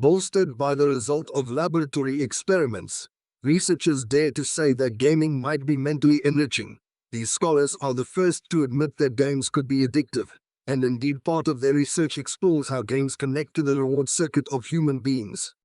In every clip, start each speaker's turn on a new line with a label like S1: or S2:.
S1: Bolstered by the result of laboratory experiments, researchers dare to say that gaming might be mentally enriching. These scholars are the first to admit that games could be addictive, and indeed part of their research explores how games connect to the reward circuit of human beings.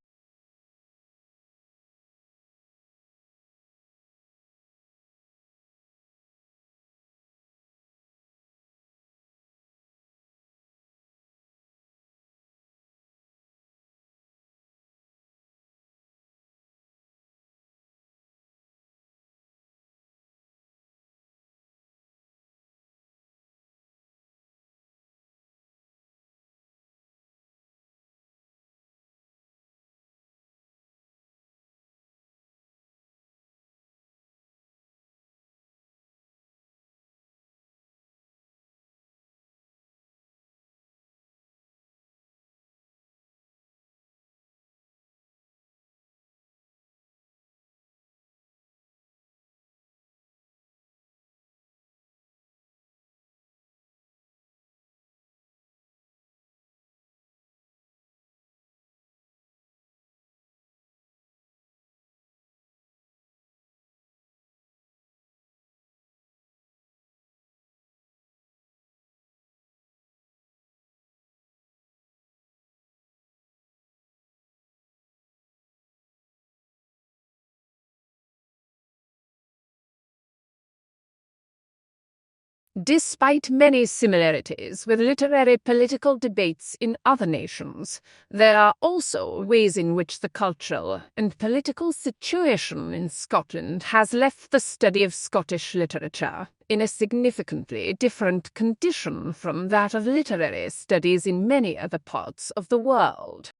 S2: Despite many similarities with literary political debates in other nations, there are also ways in which the cultural and political situation in Scotland has left the study of Scottish literature in a significantly different condition from that of literary studies in many other parts of the world.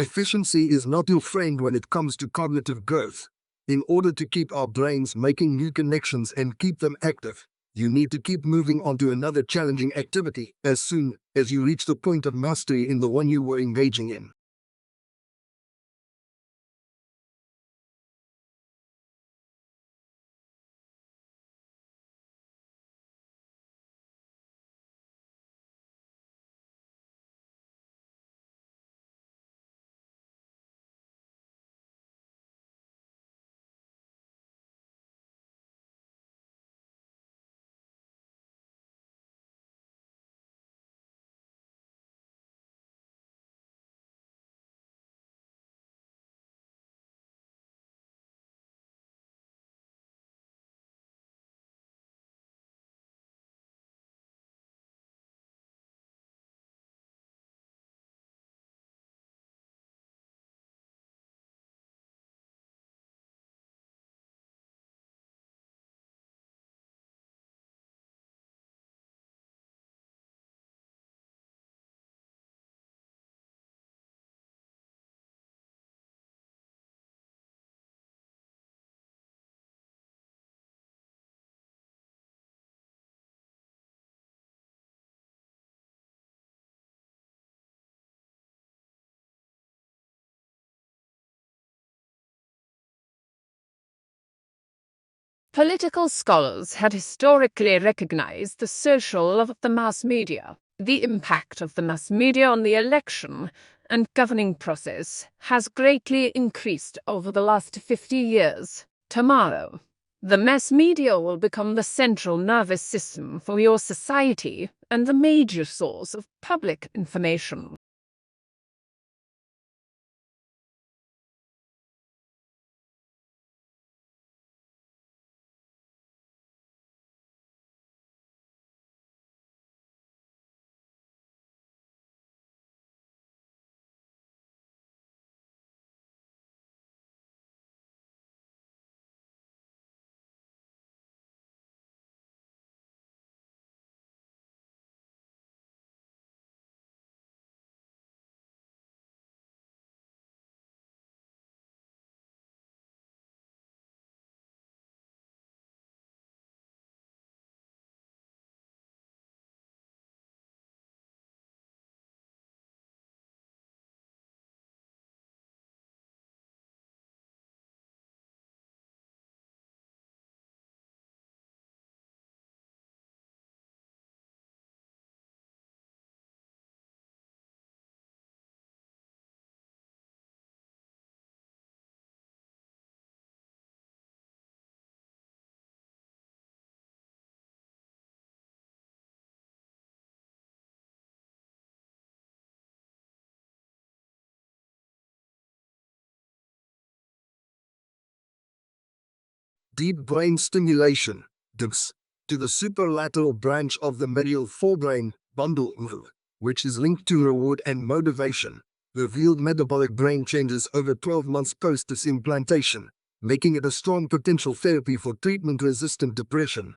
S1: Efficiency is not your friend when it comes to cognitive growth. In order to keep our brains making new connections and keep them active, you need to keep moving on to another challenging activity as soon as you reach the point of mastery in the one you were engaging in.
S2: Political scholars had historically recognized the social of the mass media. The impact of the mass media on the election and governing process has greatly increased over the last 50 years. Tomorrow, the mass media will become the central nervous system for your society and the major source of public information.
S1: Deep brain stimulation, DIBS, to the superlateral branch of the medial forebrain bundle, which is linked to reward and motivation, revealed metabolic brain changes over 12 months post this implantation, making it a strong potential therapy for treatment-resistant depression.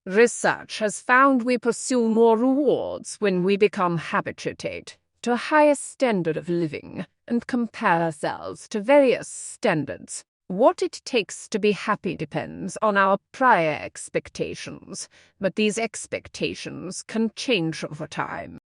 S2: Research has found we pursue more rewards when we become habituated to a higher standard of living and compare ourselves to various standards. What it takes to be happy depends on our prior expectations, but these expectations can change over time.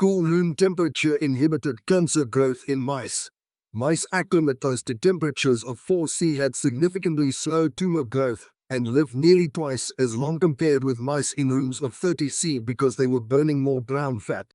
S1: Cool room temperature inhibited cancer growth in mice. Mice acclimatized to temperatures of 4°C had significantly slowed tumor growth and lived nearly twice as long compared with mice in rooms of 30°C because they were burning more brown fat.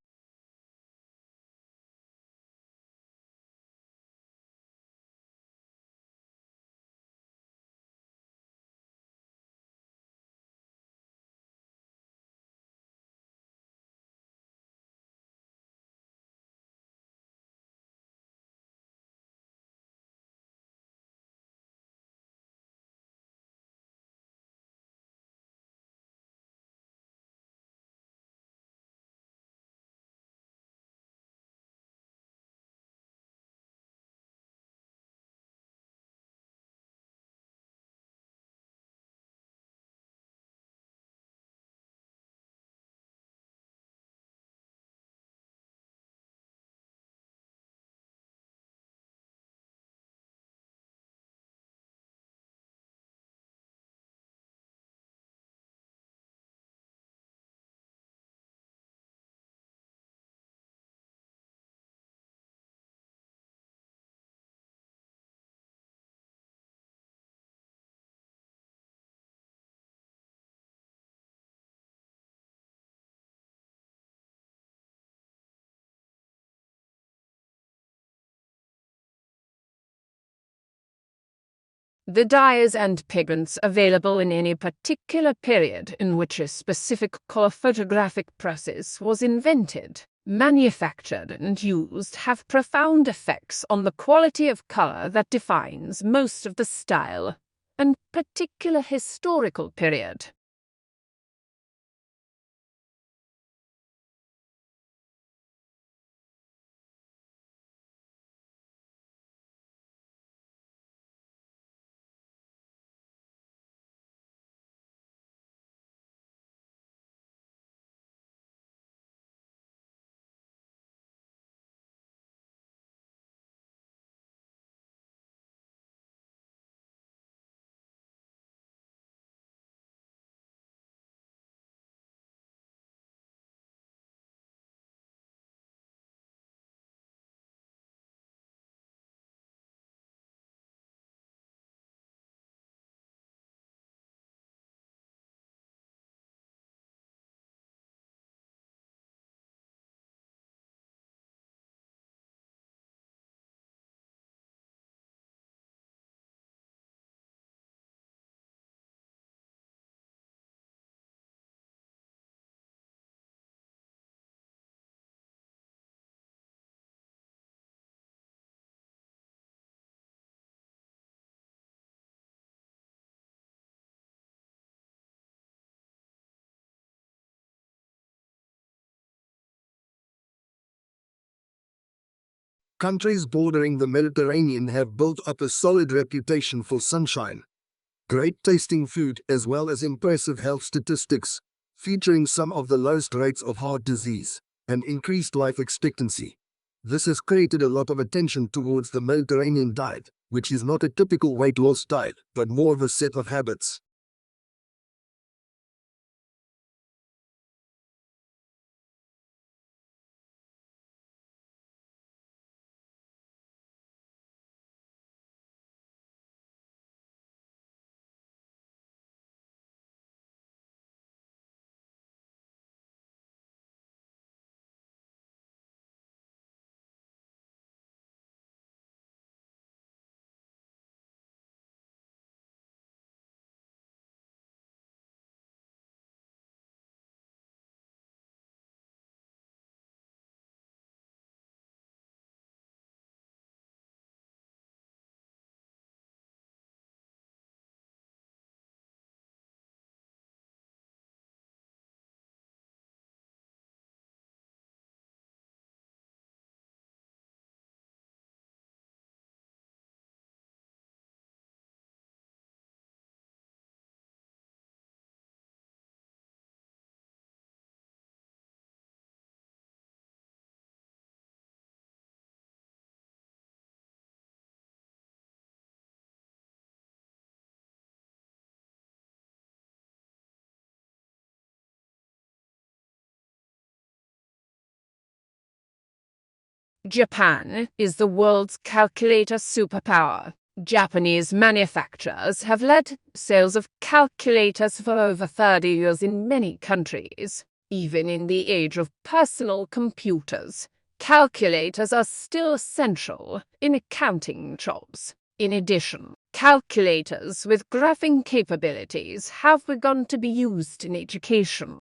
S2: The dyes and pigments available in any particular period in which a specific color photographic process was invented, manufactured, and used have profound effects on the quality of color that defines most of the style and particular historical period.
S1: Countries bordering the Mediterranean have built up a solid reputation for sunshine, great tasting food, as well as impressive health statistics, featuring some of the lowest rates of heart disease and increased life expectancy. This has created a lot of attention towards the Mediterranean diet, which is not a typical weight loss diet, but more of a set of habits.
S2: Japan is the world's calculator superpower. Japanese manufacturers have led sales of calculators for over 30 years in many countries. Even in the age of personal computers, calculators are still essential in accounting jobs. In addition, calculators with graphing capabilities have begun to be used in education.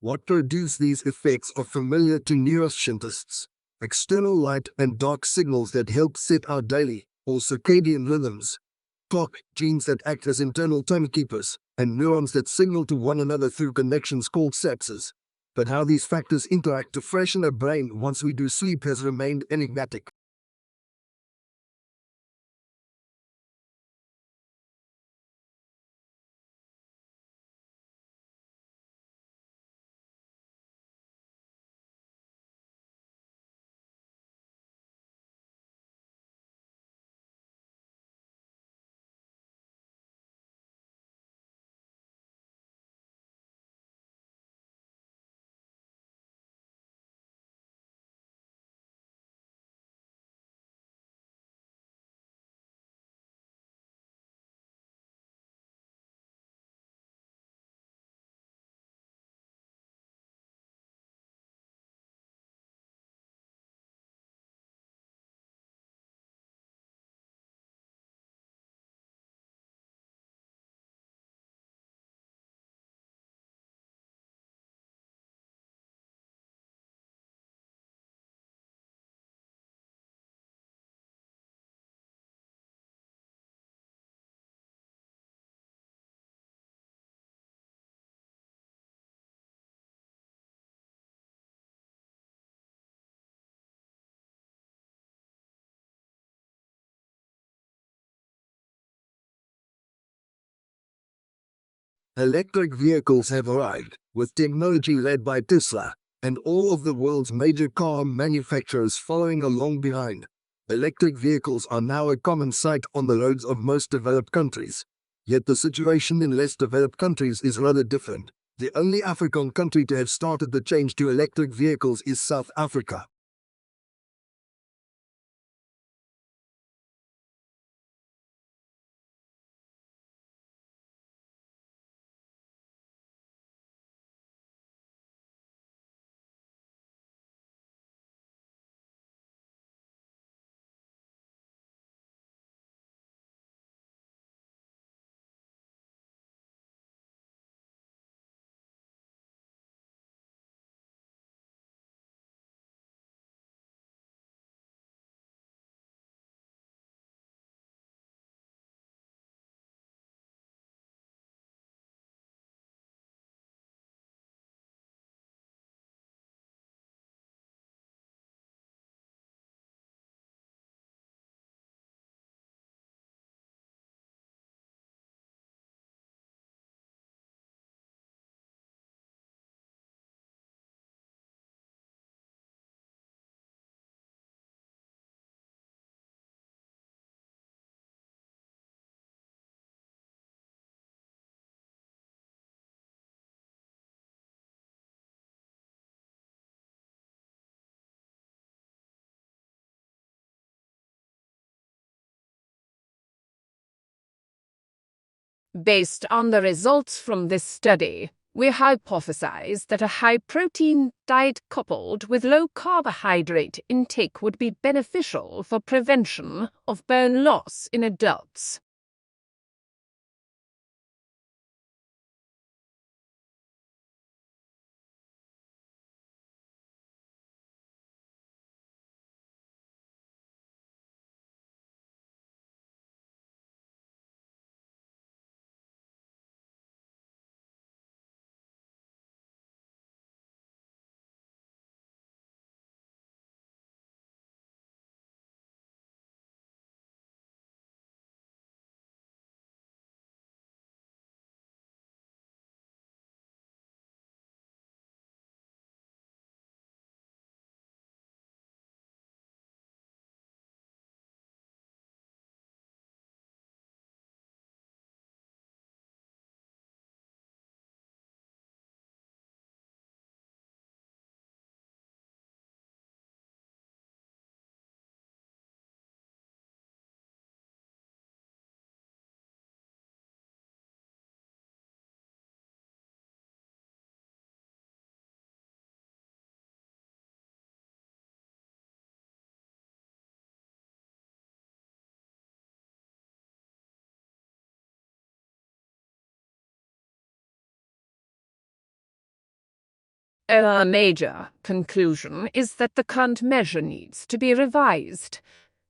S1: What produce these effects are familiar to neuroscientists. External light and dark signals that help set our daily or circadian rhythms. Clock genes that act as internal timekeepers, and neurons that signal to one another through connections called synapses. But how these factors interact to freshen a brain once we do sleep has remained enigmatic. Electric vehicles have arrived, with technology led by Tesla, and all of the world's major car manufacturers following along behind. Electric vehicles are now a common sight on the roads of most developed countries. Yet the situation in less developed countries is rather different. The only African country to have started the change to electric vehicles is South Africa.
S2: Based on the results from this study, we hypothesized that a high-protein diet coupled with low carbohydrate intake would be beneficial for prevention of bone loss in adults. A major conclusion is that the current measure needs to be revised.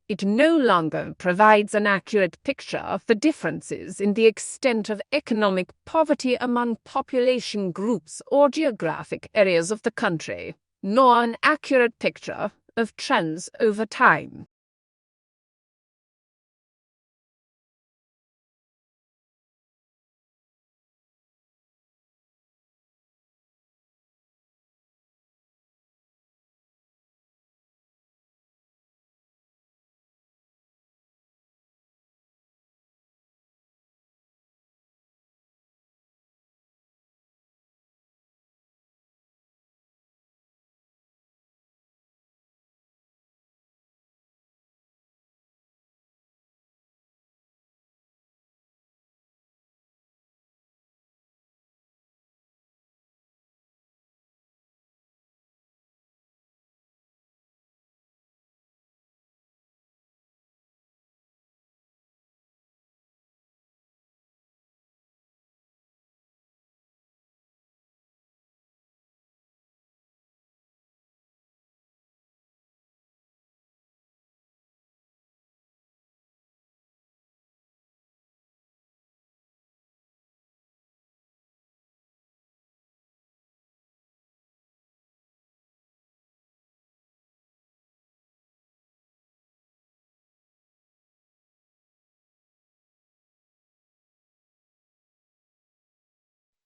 S2: It no longer provides an accurate picture of the differences in the extent of economic poverty among population groups or geographic areas of the country, nor an accurate picture of trends over time.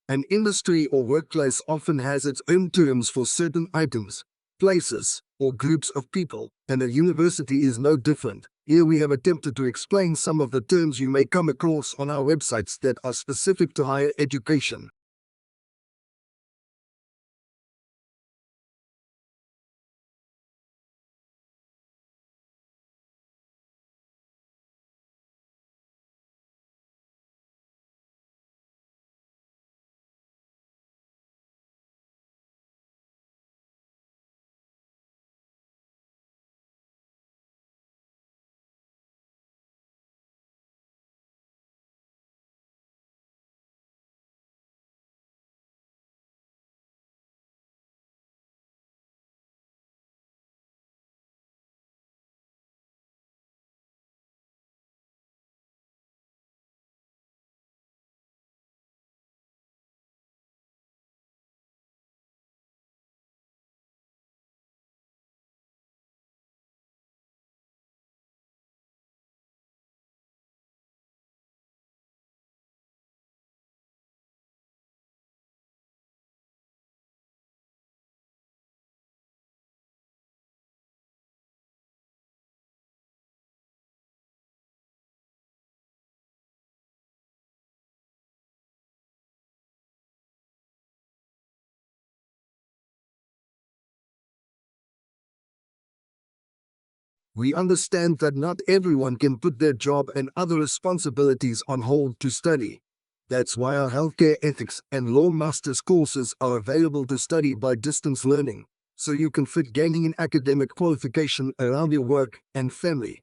S1: An industry or workplace often has its own terms for certain items, places, or groups of people, and a university is no different. Here we have attempted to explain some of the terms you may come across on our websites that are specific to higher education. We understand that not everyone can put their job and other responsibilities on hold to study. That's why our healthcare ethics and law masters courses are available to study by distance learning, so you can fit gaining an academic qualification around your work and family.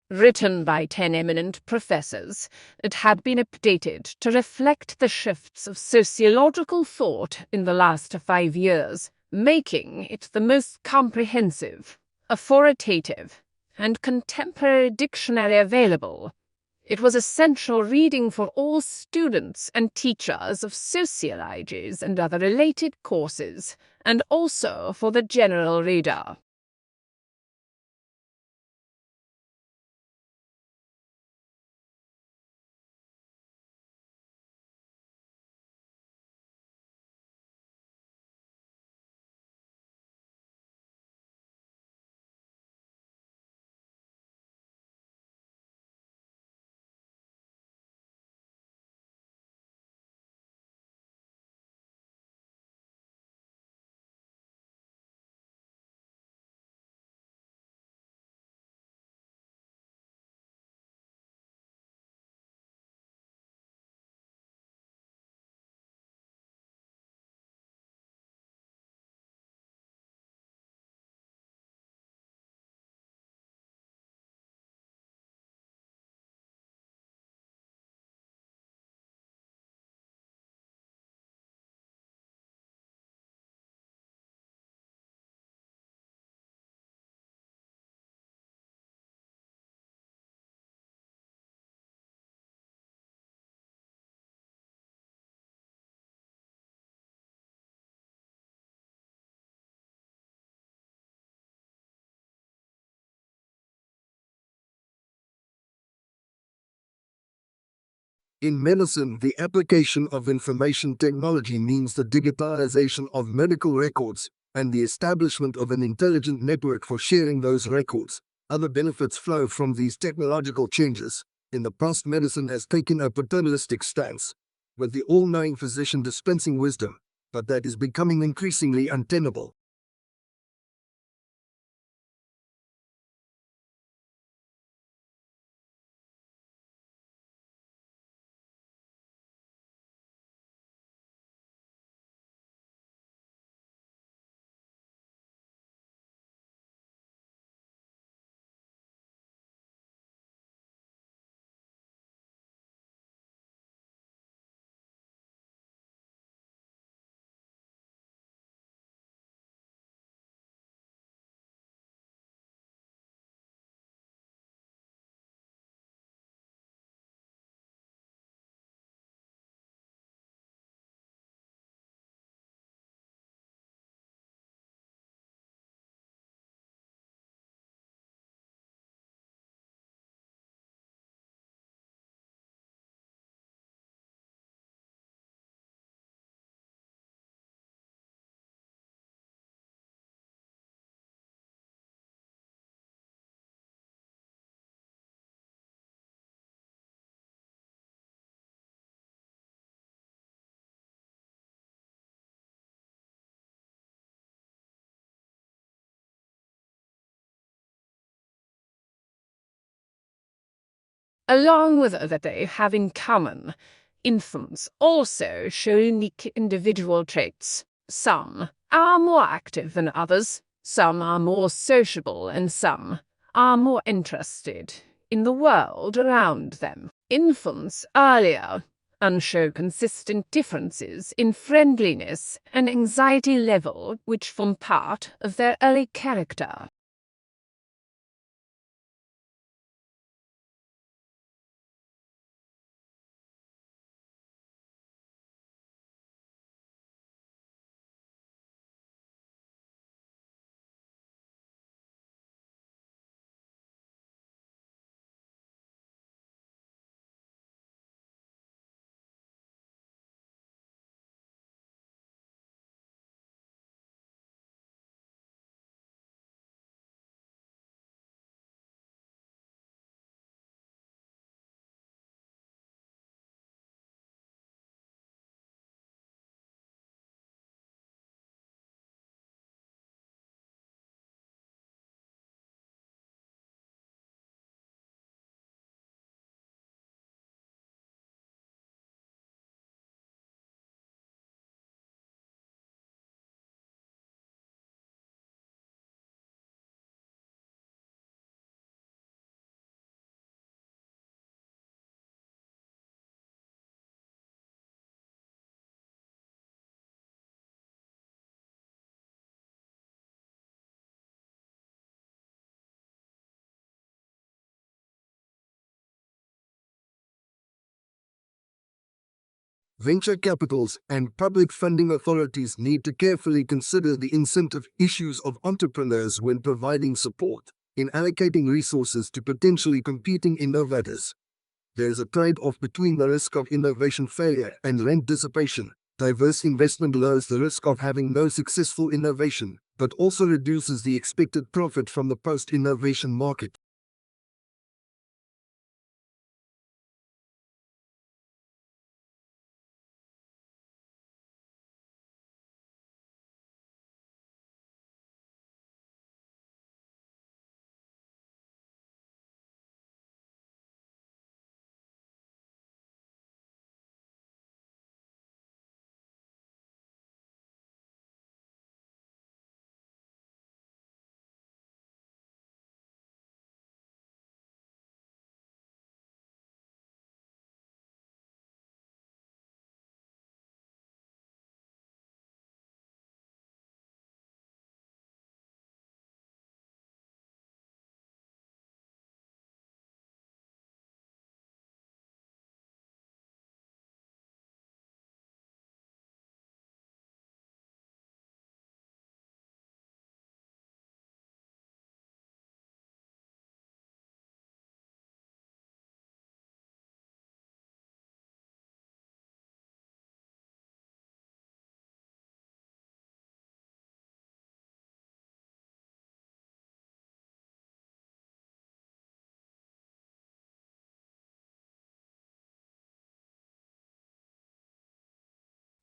S2: Written by 10 eminent professors, it had been updated to reflect the shifts of sociological thought in the last 5 years, making it the most comprehensive, authoritative, and contemporary dictionary available. It was essential reading for all students and teachers of sociologies and other related courses, and also for the general reader.
S1: In medicine, the application of information technology means the digitalization of medical records and the establishment of an intelligent network for sharing those records. Other benefits flow from these technological changes. In the past, medicine has taken a paternalistic stance, with the all-knowing physician dispensing wisdom, but that is becoming increasingly untenable.
S2: Along with that they have in common, infants also show unique individual traits. Some are more active than others, some are more sociable, and some are more interested in the world around them. Infants earlier and show consistent differences in friendliness and anxiety level, which form part of their early character.
S1: Venture capitals and public funding authorities need to carefully consider the incentive issues of entrepreneurs when providing support in allocating resources to potentially competing innovators. There is a trade-off between the risk of innovation failure and rent dissipation. Diverse investment lowers the risk of having no successful innovation, but also reduces the expected profit from the post-innovation market.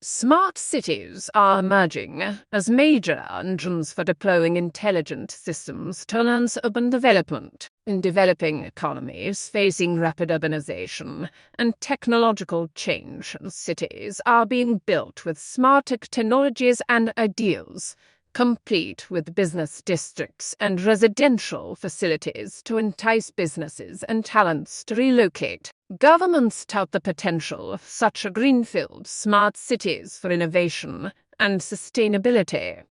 S2: Smart cities are emerging as major engines for deploying intelligent systems to enhance urban development. In developing economies facing rapid urbanization and technological change, cities are being built with smart technologies and ideals, complete with business districts and residential facilities to entice businesses and talents to relocate. Governments tout the potential of such greenfield smart cities for innovation and sustainability.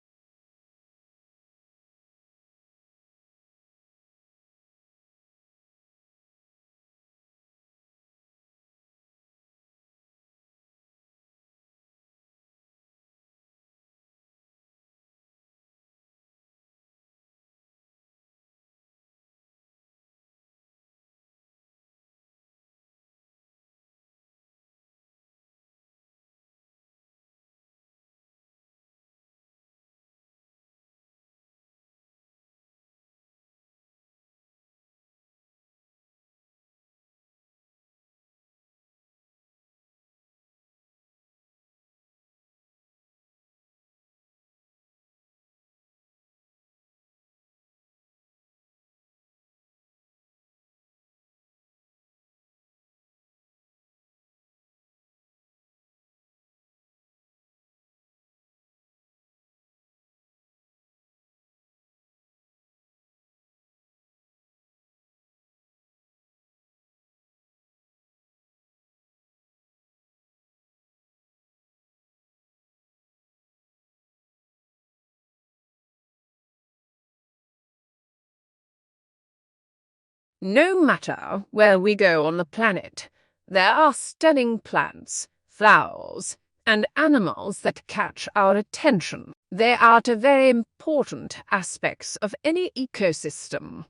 S2: No matter where we go on the planet, there are stunning plants, flowers, and animals that catch our attention. They are very important aspects of any ecosystem.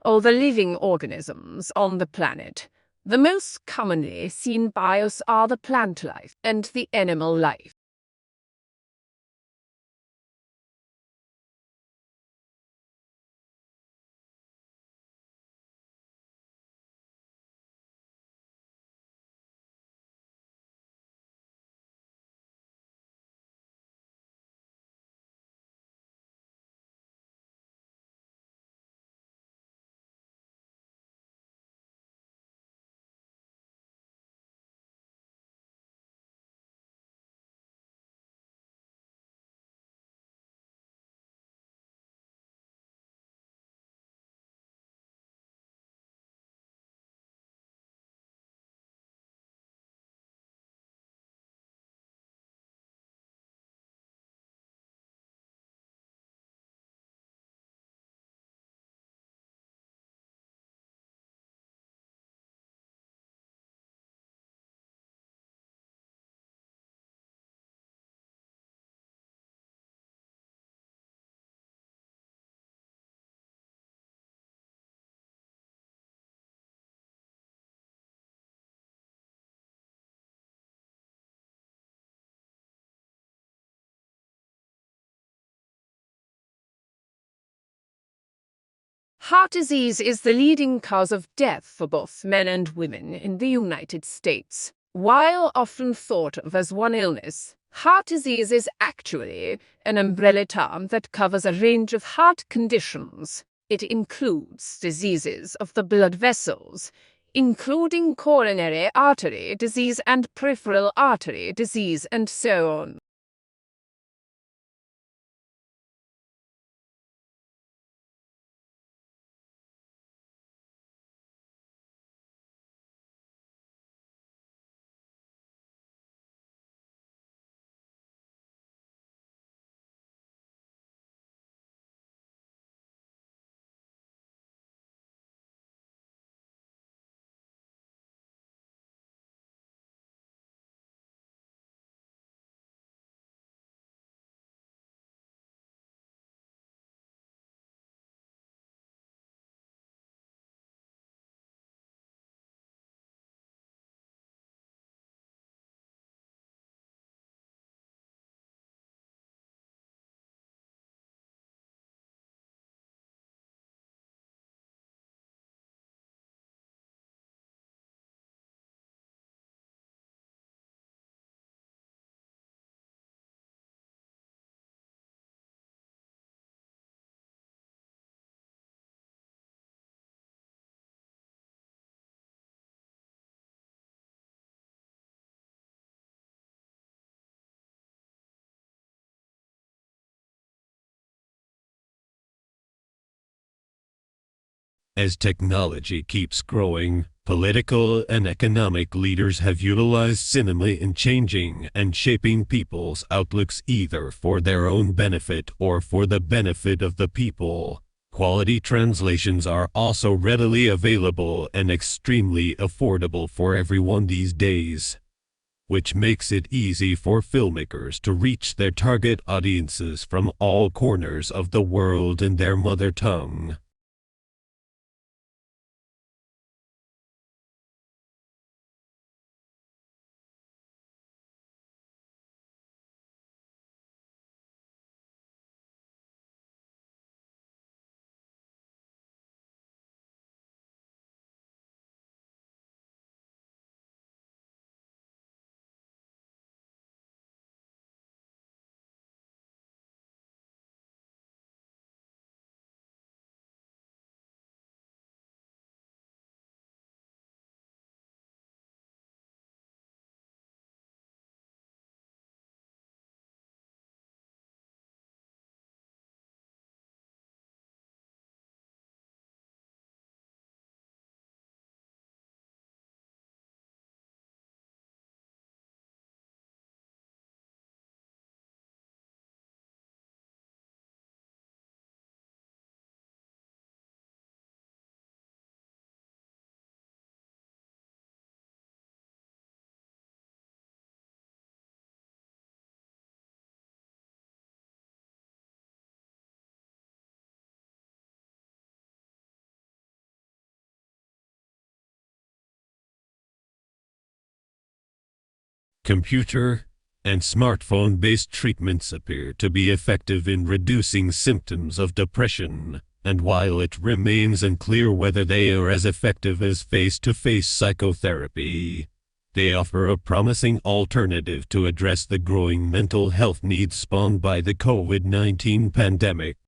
S2: All the living organisms on the planet, the most commonly seen by us are the plant life and the animal life. Heart disease is the leading cause of death for both men and women in the United States. While often thought of as one illness, heart disease is actually an umbrella term that covers a range of heart conditions. It includes diseases of the blood vessels, including coronary artery disease and peripheral artery disease, and so on.
S3: As technology keeps growing, political and economic leaders have utilized cinema in changing and shaping people's outlooks either for their own benefit or for the benefit of the people. Quality translations are also readily available and extremely affordable for everyone these days, which makes it easy for filmmakers to reach their target audiences from all corners of the world in their mother tongue. Computer and smartphone-based treatments appear to be effective in reducing symptoms of depression, and while it remains unclear whether they are as effective as face-to-face psychotherapy, they offer a promising alternative to address the growing mental health needs spawned by the COVID-19 pandemic.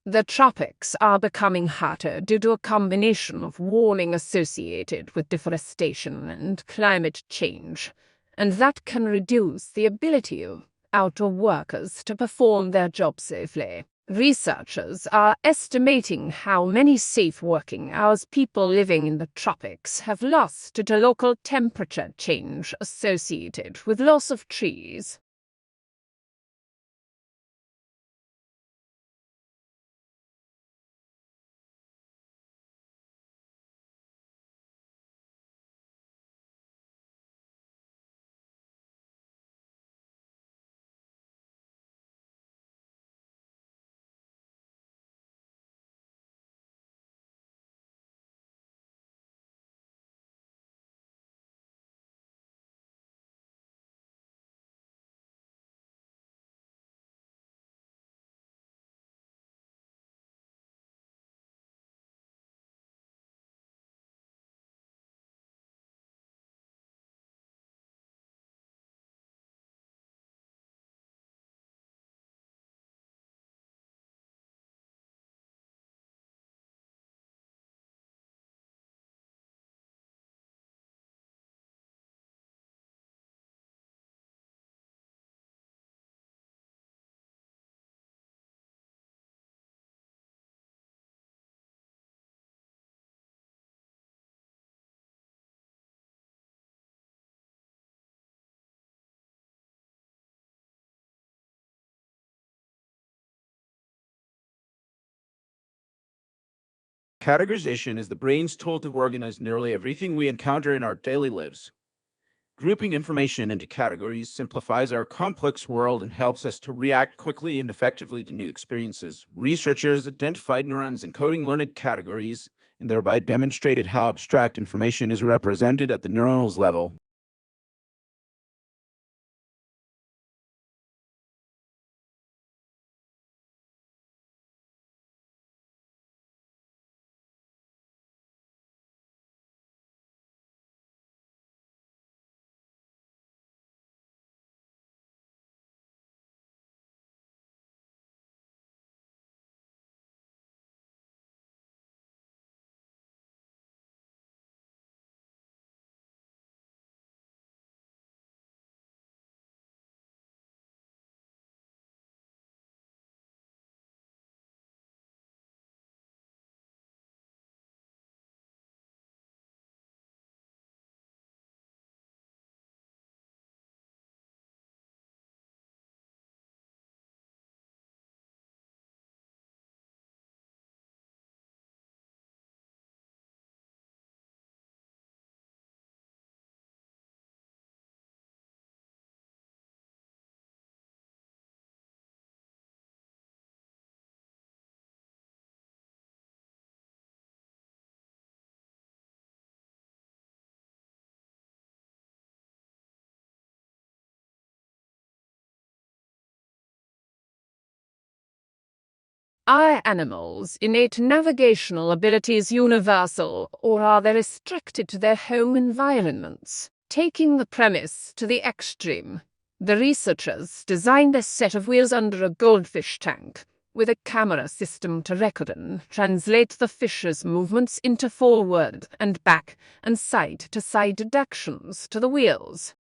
S2: The tropics are becoming hotter due to a combination of warming associated with deforestation and climate change, and that can reduce the ability of outdoor workers to perform their jobs safely. Researchers are estimating how many safe working hours people living in the tropics have lost due to local temperature change associated with loss of trees.
S4: Categorization is the brain's tool to organize nearly everything we encounter in our daily lives. Grouping information into categories simplifies our complex world and helps us to react quickly and effectively to new experiences. Researchers identified neurons encoding learned categories and thereby demonstrated how abstract information is represented at the neuronal level.
S2: Are animals' innate navigational abilities universal, or are they restricted to their home environments? Taking the premise to the extreme, the researchers designed a set of wheels under a goldfish tank, with a camera system to record and translate the fish's movements into forward and back and side-to-side deductions to the wheels.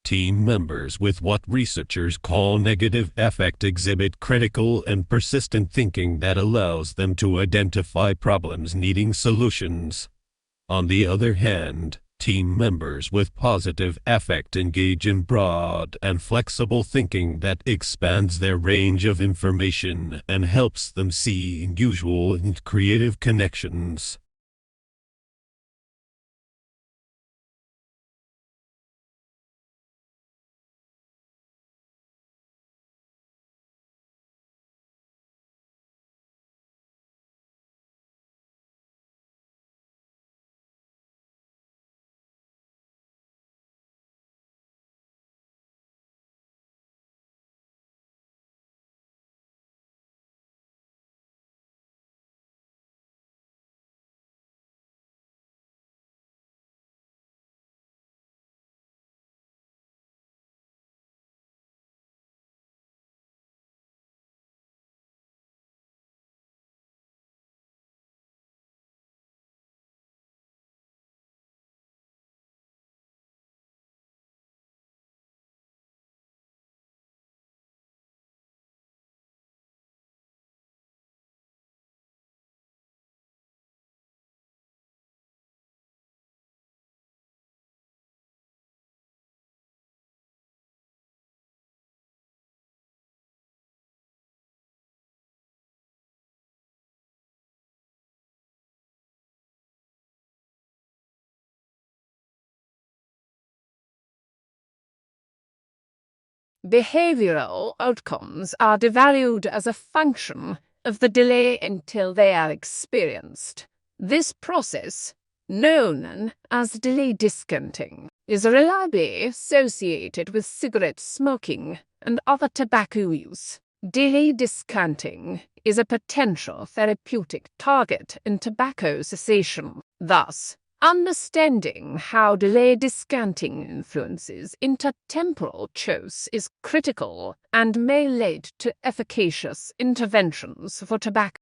S3: Team members with what researchers call negative affect exhibit critical and persistent thinking that allows them to identify problems needing solutions. On the other hand, team members with positive affect engage in broad and flexible thinking that expands their range of information and helps them see unusual and creative connections.
S2: Behavioral outcomes are devalued as a function of the delay until they are experienced. This process, known as delay discounting, is reliably associated with cigarette smoking and other tobacco use. Delay discounting is a potential therapeutic target in tobacco cessation. Thus, understanding how delay discounting influences intertemporal choice is critical and may lead to efficacious interventions for tobacco.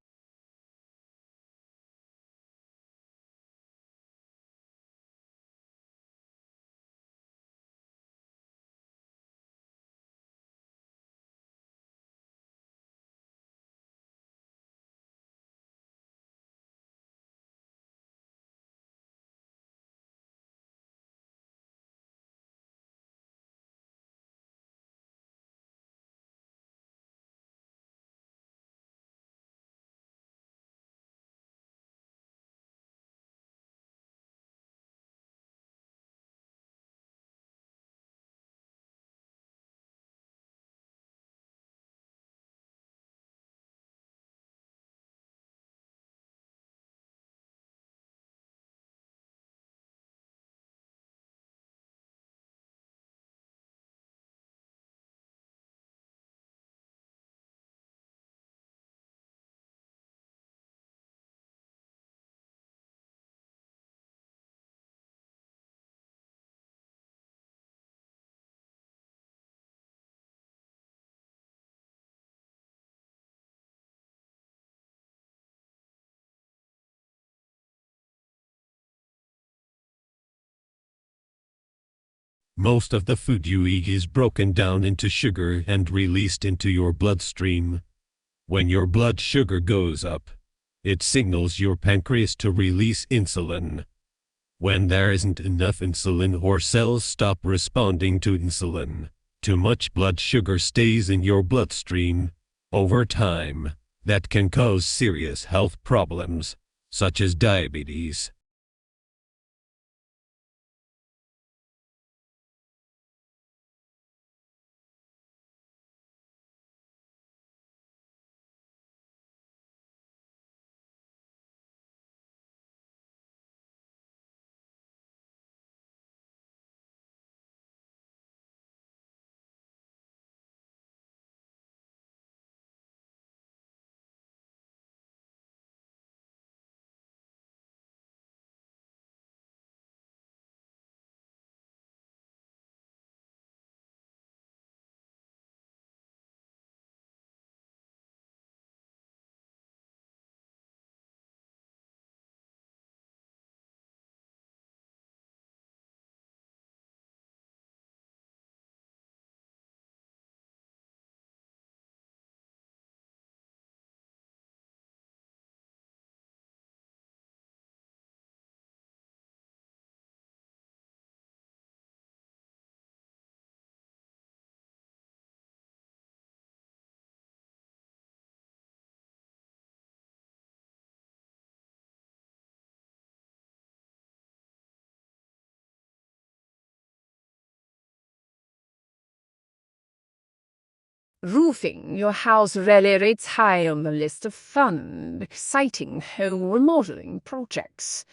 S3: Most of the food you eat is broken down into sugar and released into your bloodstream. When your blood sugar goes up, it signals your pancreas to release insulin. When there isn't enough insulin or cells stop responding to insulin, too much blood sugar stays in your bloodstream. Over time, that can cause serious health problems, such as diabetes.
S2: Roofing your house rarely rates high on the list of fun, exciting home remodeling projects.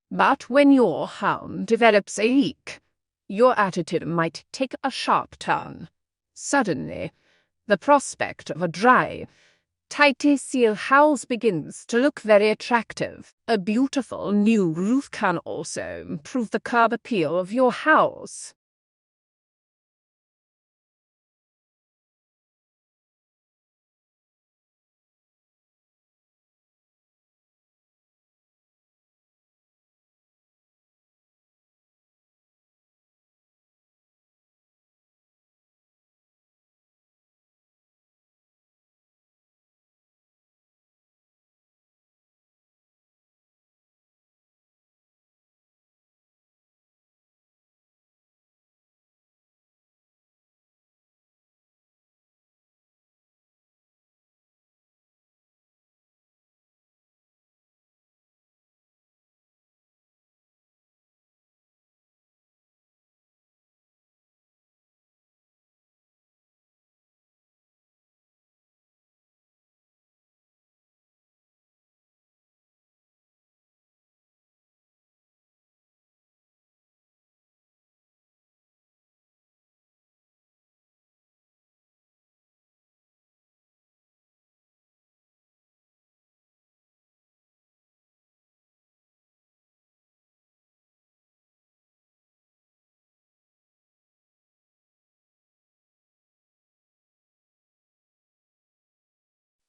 S2: But when your home develops a leak, your attitude might take a sharp turn. Suddenly, the prospect of a dry, tightly sealed house begins to look very attractive. A beautiful new roof can also improve the curb appeal of your house.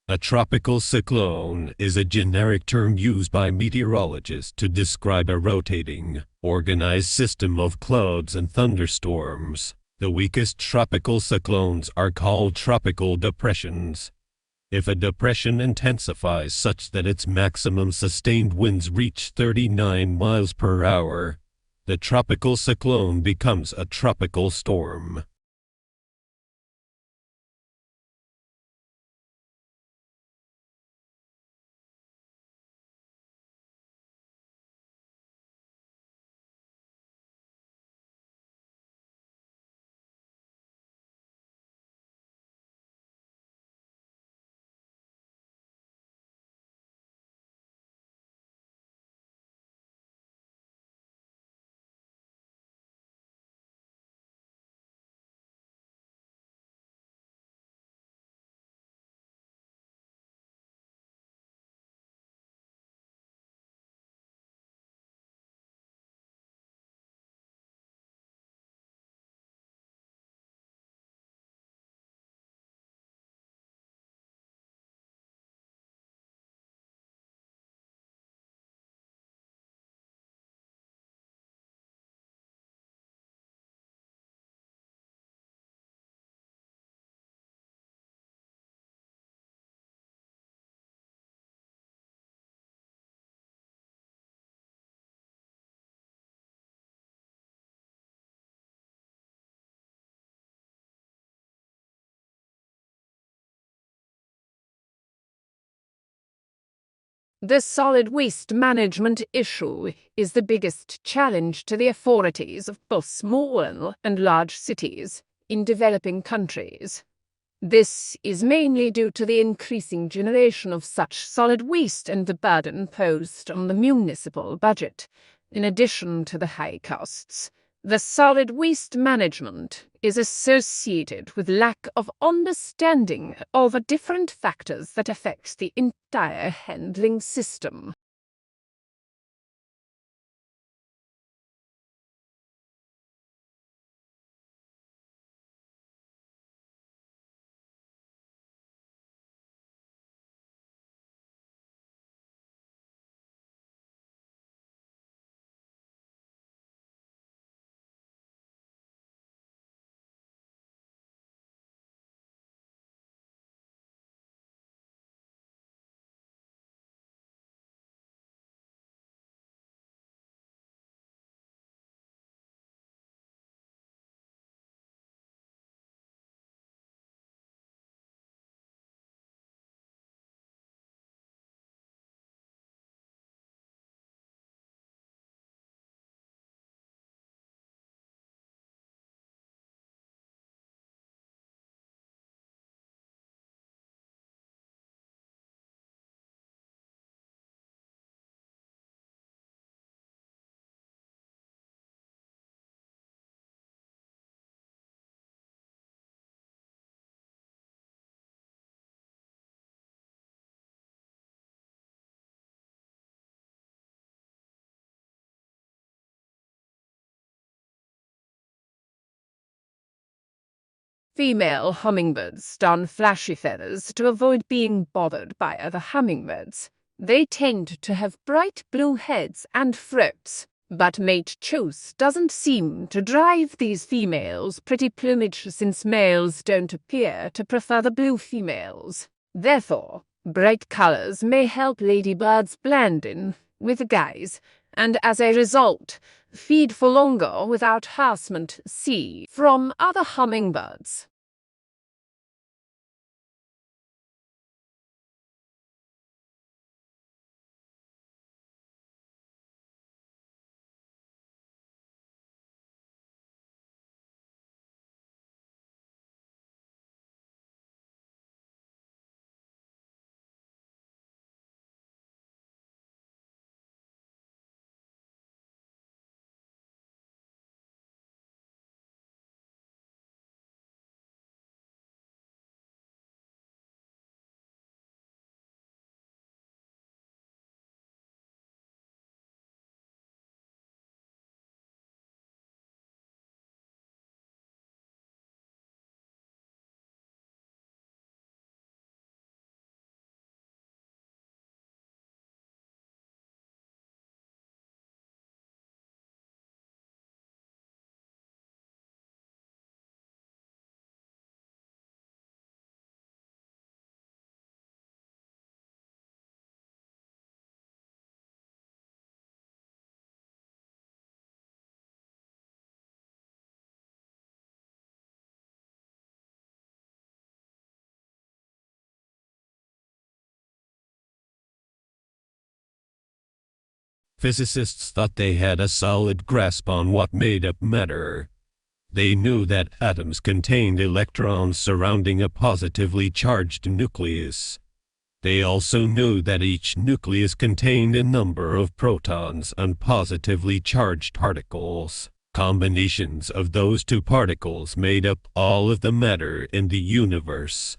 S3: A tropical cyclone is a generic term used by meteorologists to describe a rotating, organized system of clouds and thunderstorms. The weakest tropical cyclones are called tropical depressions. If a depression intensifies such that its maximum sustained winds reach 39 miles per hour, the tropical cyclone becomes a tropical storm.
S2: The solid waste management issue is the biggest challenge to the authorities of both small and large cities in developing countries. This is mainly due to the increasing generation of such solid waste and the burden posed on the municipal budget, in addition to the high costs. The solid waste management is associated with lack of understanding over different factors that affect the entire handling system. Female hummingbirds don flashy feathers to avoid being bothered by other hummingbirds. They tend to have bright blue heads and throats, but mate choice doesn't seem to drive these females' pretty plumage since males don't appear to prefer the blue females. Therefore, bright colors may help ladybirds blend in with the guys, and as a result, feed for longer without harassment from other hummingbirds.
S3: Physicists thought they had a solid grasp on what made up matter. They knew that atoms contained electrons surrounding a positively charged nucleus. They also knew that each nucleus contained a number of protons and positively charged particles. Combinations of those two particles made up all of the matter in the universe.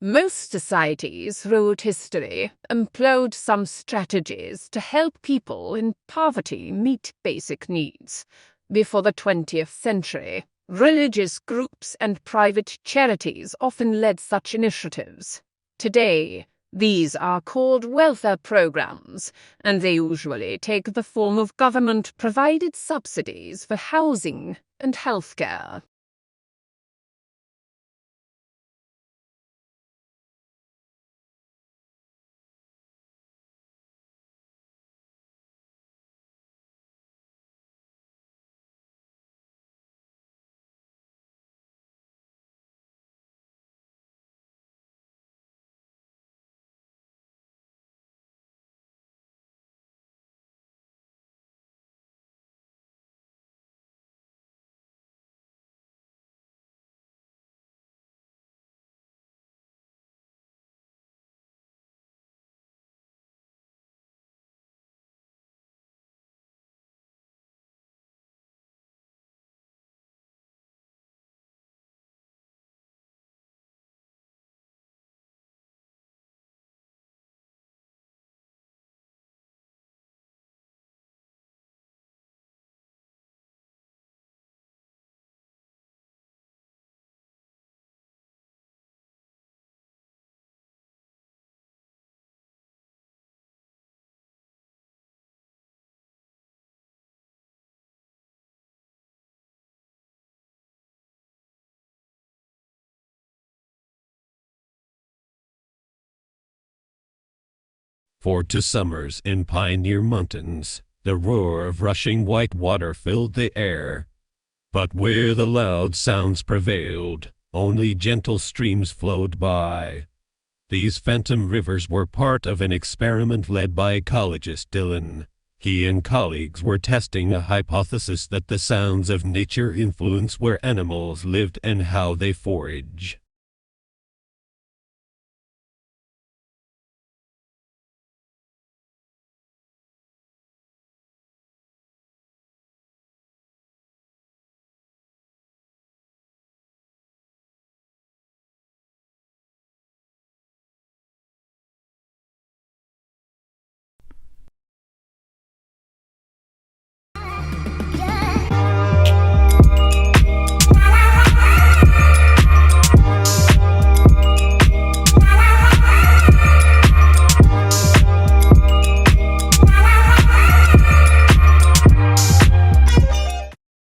S2: Most societies throughout history employed some strategies to help people in poverty meet basic needs. Before the 20th century, religious groups and private charities often led such initiatives. Today, these are called welfare programs, and they usually take the form of government-provided subsidies for housing and healthcare.
S3: For 2 summers in Pioneer Mountains, the roar of rushing white water filled the air. But where the loud sounds prevailed, only gentle streams flowed by. These phantom rivers were part of an experiment led by ecologist Dillon. He and colleagues were testing a hypothesis that the sounds of nature influence where animals lived and how they forage.